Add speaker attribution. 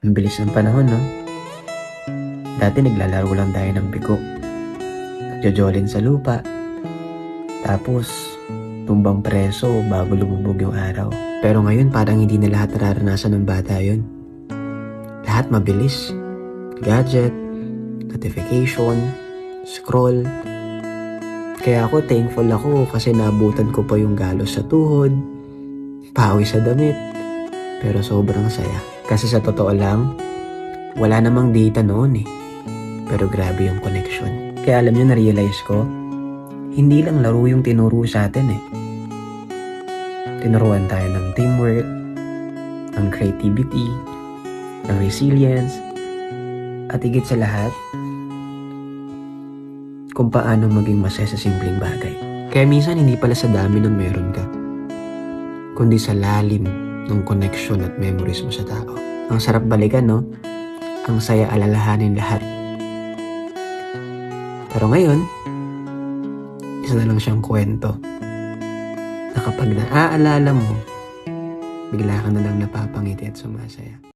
Speaker 1: Ang bilis ng panahon, no? Dati naglalaro lang tayo ng biko. Nagjojolin sa lupa. Tapos, tumbang preso bago lumubog yung araw. Pero ngayon parang hindi na lahat nararanasan ng bata yun. Lahat mabilis. Gadget, notification, scroll. Kaya ako thankful ako kasi naabutan ko pa yung galos sa tuhod, pawis sa damit. Pero sobrang saya. Kasi sa totoo lang, wala namang data noon eh. Pero grabe yung connection. Kaya alam nyo, na-realize ko, hindi lang laro yung tinuro sa atin eh. Tinuruan tayo ng teamwork, ng creativity, ng resilience, at higit sa lahat, kung paano maging masaya sa simpleng bagay. Kaya minsan hindi pala sa dami ng meron ka, kundi sa lalim ng connection at memories mo sa tao. Ang sarap balikan, no? Ang saya alalahanin lahat. Pero ngayon, isa na lang siyang kwento na kapag naaalala mo, bigla ka na lang napapangiti at sumasaya.